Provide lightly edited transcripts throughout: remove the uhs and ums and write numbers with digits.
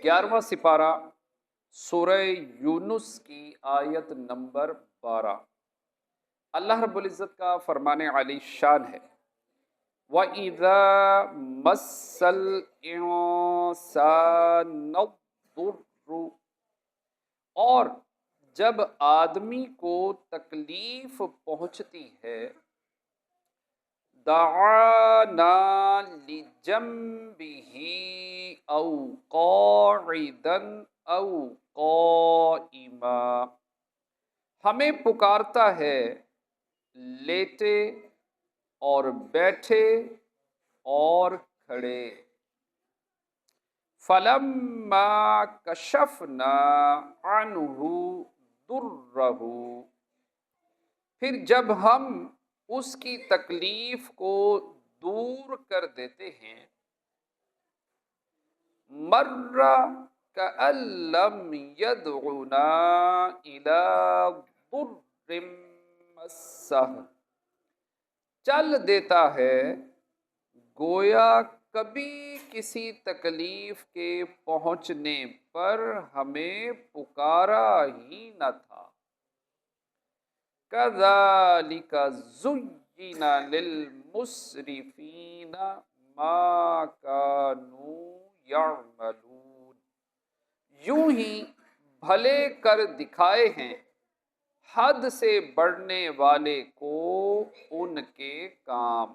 11واں سپارہ سورہ یونس کی آیت نمبر 12۔ اللہ رب العزت کا فرمان علی شان ہے، وَإِذَا مَسَّ الْإِنسَانَ الضُّرُّ، اور جب آدمی کو تکلیف پہنچتی ہے، دعانا لجنبہ او قاعدا او قائما، ہمیں پکارتا ہے لیٹے اور بیٹھے اور کھڑے۔ فلما کشفنا عنہ ضرہ، پھر جب ہم اس کی تکلیف کو دور کر دیتے ہیں، مر کأن لم یدعنا الی ضر مسہ، چل دیتا ہے گویا کبھی کسی تکلیف کے پہنچنے پر ہمیں پکارا ہی نہ تھا۔ کذالک زین للمسرفین ما کانوا یعملون، یوں ہی بھلے کر دکھائے ہیں حد سے بڑھنے والے کو ان کے کام۔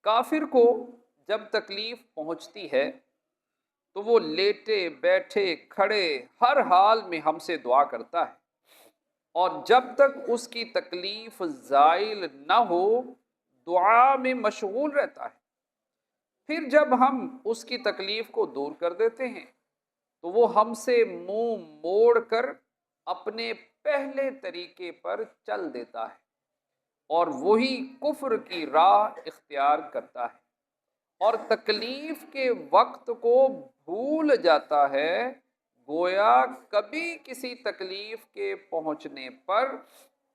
کافر کو جب تکلیف پہنچتی ہے تو وہ لیٹے بیٹھے کھڑے ہر حال میں ہم سے دعا کرتا ہے، اور جب تک اس کی تکلیف زائل نہ ہو دعا میں مشغول رہتا ہے۔ پھر جب ہم اس کی تکلیف کو دور کر دیتے ہیں تو وہ ہم سے منہ موڑ کر اپنے پہلے طریقے پر چل دیتا ہے، اور وہی کفر کی راہ اختیار کرتا ہے، اور تکلیف کے وقت کو بھول جاتا ہے گویا کبھی کسی تکلیف کے پہنچنے پر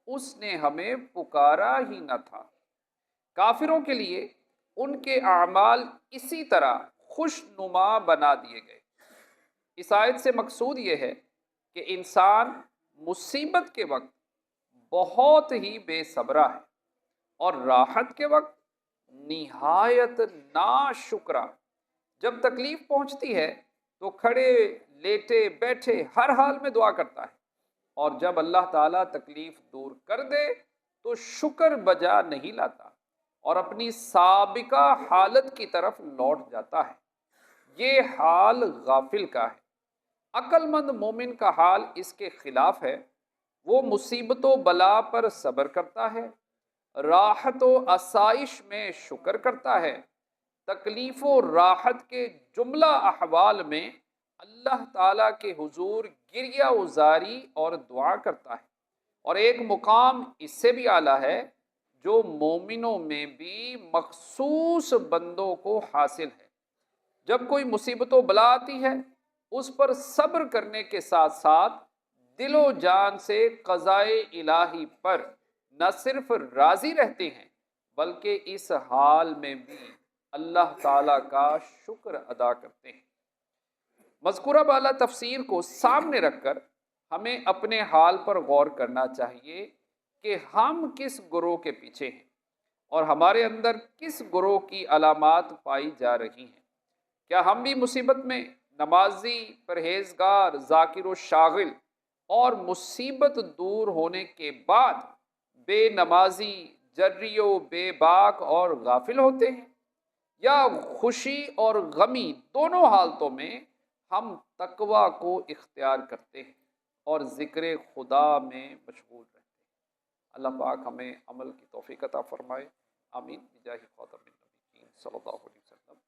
اس نے ہمیں پکارا ہی نہ تھا۔ کافروں کے لیے ان کے اعمال اسی طرح خوش نما بنا دیے گئے۔ اس آیت سے مقصود یہ ہے کہ انسان مصیبت کے وقت بہت ہی بے صبرا ہے، اور راحت کے وقت نہایت ناشکرا۔ جب تکلیف پہنچتی ہے تو کھڑے لیٹے بیٹھے ہر حال میں دعا کرتا ہے، اور جب اللہ تعالیٰ تکلیف دور کر دے تو شکر بجا نہیں لاتا اور اپنی سابقہ حالت کی طرف لوٹ جاتا ہے۔ یہ حال غافل کا ہے۔ عقل مند مومن کا حال اس کے خلاف ہے، وہ مصیبت و بلا پر صبر کرتا ہے، راحت و آسائش میں شکر کرتا ہے، تکلیف و راحت کے جملہ احوال میں اللہ تعالیٰ کے حضور گریہ وزاری اور دعا کرتا ہے۔ اور ایک مقام اس سے بھی اعلیٰ ہے جو مومنوں میں بھی مخصوص بندوں کو حاصل ہے۔ جب کوئی مصیبت و بلا آتی ہے اس پر صبر کرنے کے ساتھ ساتھ دل و جان سے قضائے الہی پر نہ صرف راضی رہتے ہیں بلکہ اس حال میں بھی اللہ تعالیٰ کا شکر ادا کرتے ہیں۔ مذکورہ بالا تفسیر کو سامنے رکھ کر ہمیں اپنے حال پر غور کرنا چاہیے کہ ہم کس گروہ کے پیچھے ہیں اور ہمارے اندر کس گروہ کی علامات پائی جا رہی ہیں۔ کیا ہم بھی مصیبت میں نمازی، پرہیزگار، ذاکر و شاغل، اور مصیبت دور ہونے کے بعد بے نمازی، جری و بے باک اور غافل ہوتے ہیں، یا خوشی اور غمی دونوں حالتوں میں ہم تقوی کو اختیار کرتے ہیں اور ذکر خدا میں مشغول رہتے ہیں؟ اللہ پاک ہمیں عمل کی توفیق عطا فرمائے، آمین بجاہ خاتم النبیین صلی اللہ علیہ وسلم۔